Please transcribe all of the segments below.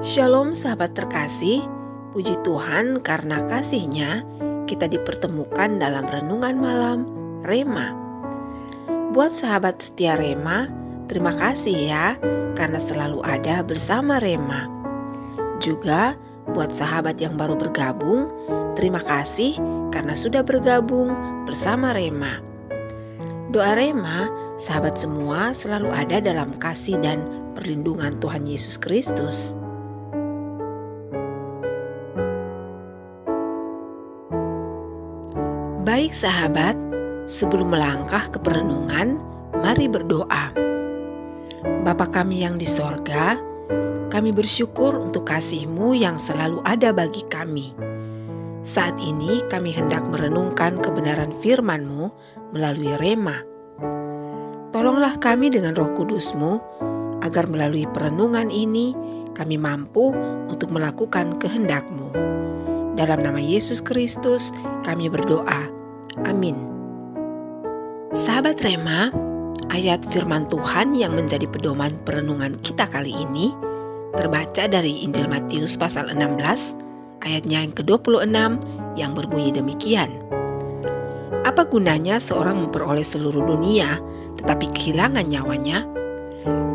Shalom sahabat terkasih, puji Tuhan karena kasih-Nya kita dipertemukan dalam renungan malam Rema. Buat sahabat setia Rema, terima kasih ya karena selalu ada bersama Rema. Juga buat sahabat yang baru bergabung, terima kasih karena sudah bergabung bersama Rema. Doa Rema, sahabat semua selalu ada dalam kasih dan perlindungan Tuhan Yesus Kristus. Baik sahabat, sebelum melangkah ke perenungan, mari berdoa. Bapa kami yang di sorga, kami bersyukur untuk kasih-Mu yang selalu ada bagi kami. Saat ini kami hendak merenungkan kebenaran firman-Mu melalui Rema. Tolonglah kami dengan Roh Kudus-Mu, agar melalui perenungan ini kami mampu untuk melakukan kehendak-Mu. Dalam nama Yesus Kristus kami berdoa. Amin. Sahabat Rema, ayat firman Tuhan yang menjadi pedoman perenungan kita kali ini terbaca dari Injil Matius pasal 16 ayatnya yang ke-26 yang berbunyi demikian. Apa gunanya seorang memperoleh seluruh dunia tetapi kehilangan nyawanya?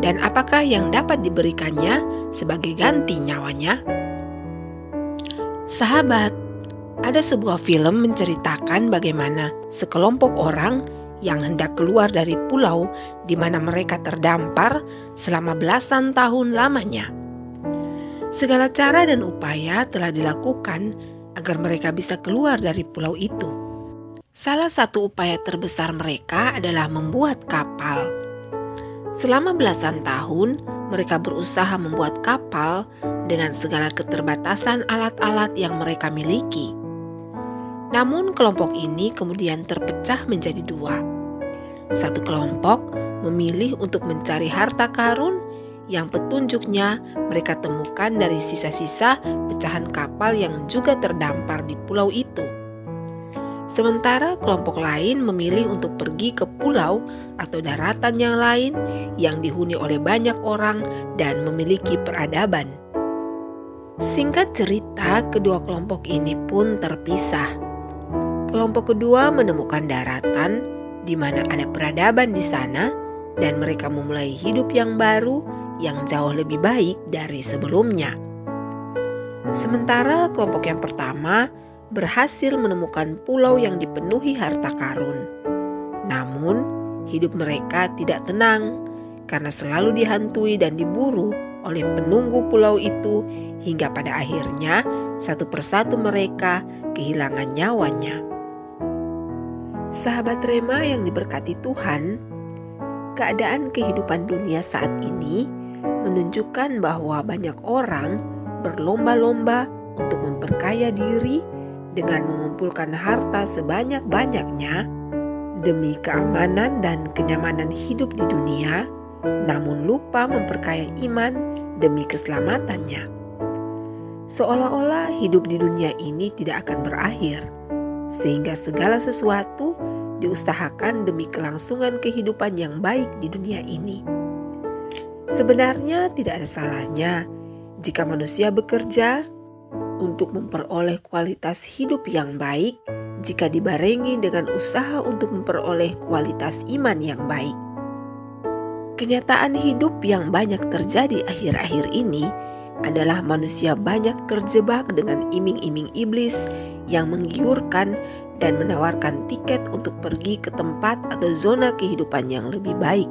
Dan apakah yang dapat diberikannya sebagai ganti nyawanya? Sahabat, ada sebuah film menceritakan bagaimana sekelompok orang yang hendak keluar dari pulau di mana mereka terdampar selama belasan tahun lamanya. Segala cara dan upaya telah dilakukan agar mereka bisa keluar dari pulau itu. Salah satu upaya terbesar mereka adalah membuat kapal. Selama belasan tahun, mereka berusaha membuat kapal dengan segala keterbatasan alat-alat yang mereka miliki. Namun kelompok ini kemudian terpecah menjadi dua. Satu kelompok memilih untuk mencari harta karun yang petunjuknya mereka temukan dari sisa-sisa pecahan kapal yang juga terdampar di pulau itu. Sementara kelompok lain memilih untuk pergi ke pulau atau daratan yang lain yang dihuni oleh banyak orang dan memiliki peradaban. Singkat cerita, kedua kelompok ini pun terpisah. Kelompok kedua menemukan daratan di mana ada peradaban di sana dan mereka memulai hidup yang baru yang jauh lebih baik dari sebelumnya. Sementara kelompok yang pertama berhasil menemukan pulau yang dipenuhi harta karun. Namun, hidup mereka tidak tenang karena selalu dihantui dan diburu oleh penunggu pulau itu hingga pada akhirnya satu persatu mereka kehilangan nyawanya. Sahabat Rema yang diberkati Tuhan, keadaan kehidupan dunia saat ini menunjukkan bahwa banyak orang berlomba-lomba untuk memperkaya diri dengan mengumpulkan harta sebanyak-banyaknya demi keamanan dan kenyamanan hidup di dunia, namun lupa memperkaya iman demi keselamatannya. Seolah-olah hidup di dunia ini tidak akan berakhir, sehingga segala sesuatu diusahakan demi kelangsungan kehidupan yang baik di dunia ini. Sebenarnya tidak ada salahnya jika manusia bekerja untuk memperoleh kualitas hidup yang baik jika dibarengi dengan usaha untuk memperoleh kualitas iman yang baik. Kenyataan hidup yang banyak terjadi akhir-akhir ini adalah manusia banyak terjebak dengan iming-iming iblis yang menggiurkan dan menawarkan tiket untuk pergi ke tempat atau zona kehidupan yang lebih baik,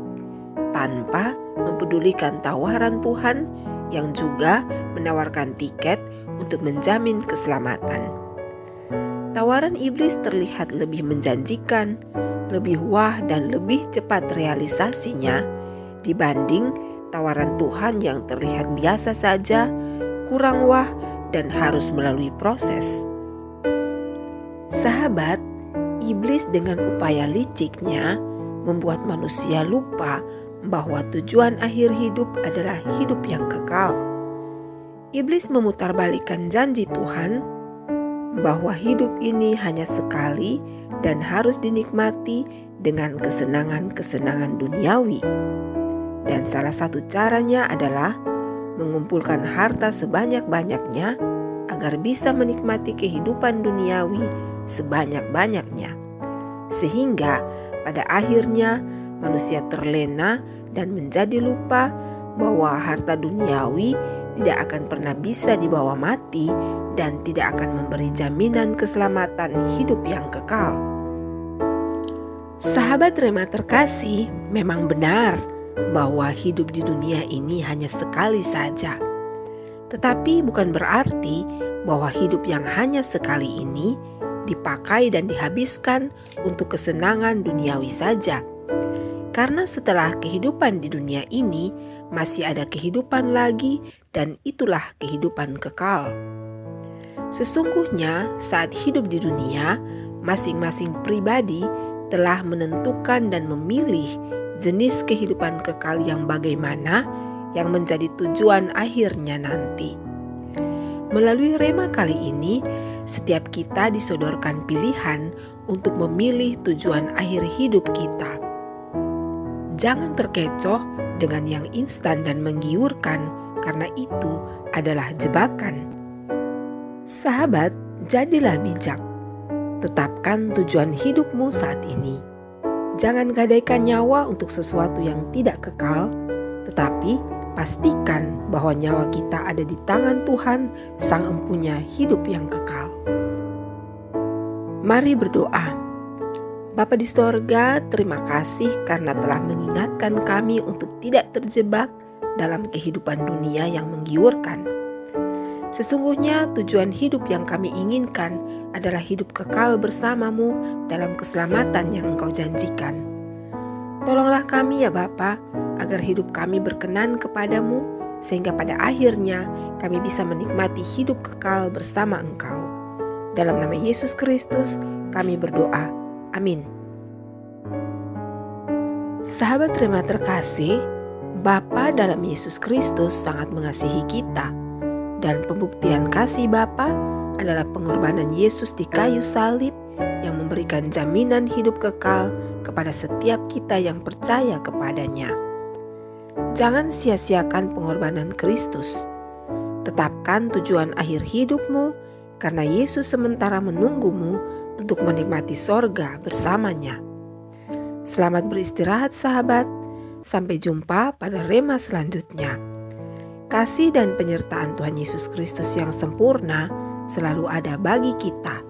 tanpa mempedulikan tawaran Tuhan yang juga menawarkan tiket untuk menjamin keselamatan. Tawaran iblis terlihat lebih menjanjikan, lebih wah dan lebih cepat realisasinya dibanding tawaran Tuhan yang terlihat biasa saja, kurang wah dan harus melalui proses. Sahabat, iblis dengan upaya liciknya membuat manusia lupa bahwa tujuan akhir hidup adalah hidup yang kekal. Iblis memutarbalikkan janji Tuhan bahwa hidup ini hanya sekali dan harus dinikmati dengan kesenangan-kesenangan duniawi. Dan salah satu caranya adalah mengumpulkan harta sebanyak-banyaknya agar bisa menikmati kehidupan duniawi sebanyak-banyaknya. Sehingga pada akhirnya manusia terlena dan menjadi lupa bahwa harta duniawi tidak akan pernah bisa dibawa mati dan tidak akan memberi jaminan keselamatan hidup yang kekal. Sahabat Rema terkasih, memang benar bahwa hidup di dunia ini hanya sekali saja. Tetapi bukan berarti bahwa hidup yang hanya sekali ini dipakai dan dihabiskan untuk kesenangan duniawi saja. Karena setelah kehidupan di dunia ini, masih ada kehidupan lagi dan itulah kehidupan kekal. Sesungguhnya saat hidup di dunia, masing-masing pribadi telah menentukan dan memilih jenis kehidupan kekal yang bagaimana yang menjadi tujuan akhirnya nanti. Melalui Rema kali ini, setiap kita disodorkan pilihan untuk memilih tujuan akhir hidup kita. Jangan terkecoh dengan yang instan dan menggiurkan, karena itu adalah jebakan. Sahabat, jadilah bijak. Tetapkan tujuan hidupmu saat ini. Jangan gadaikan nyawa untuk sesuatu yang tidak kekal, tetapi pastikan bahwa nyawa kita ada di tangan Tuhan, Sang Empunya hidup yang kekal. Mari berdoa. Bapa di sorga, terima kasih karena telah mengingatkan kami untuk tidak terjebak dalam kehidupan dunia yang menggiurkan. Sesungguhnya tujuan hidup yang kami inginkan adalah hidup kekal bersamamu dalam keselamatan yang Engkau janjikan. Tolonglah kami ya Bapa, agar hidup kami berkenan kepadamu, sehingga pada akhirnya kami bisa menikmati hidup kekal bersama Engkau. Dalam nama Yesus Kristus kami berdoa. Amin. Sahabat Rema terkasih, Bapa dalam Yesus Kristus sangat mengasihi kita, dan pembuktian kasih Bapa adalah pengorbanan Yesus di kayu salib yang memberikan jaminan hidup kekal kepada setiap kita yang percaya kepadanya. Jangan sia-siakan pengorbanan Kristus. Tetapkan tujuan akhir hidupmu, karena Yesus sementara menunggumu untuk menikmati sorga bersamanya. Selamat beristirahat sahabat, sampai jumpa pada Rema selanjutnya. Kasih dan penyertaan Tuhan Yesus Kristus yang sempurna selalu ada bagi kita.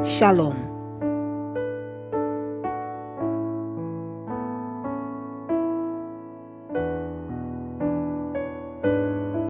Shalom.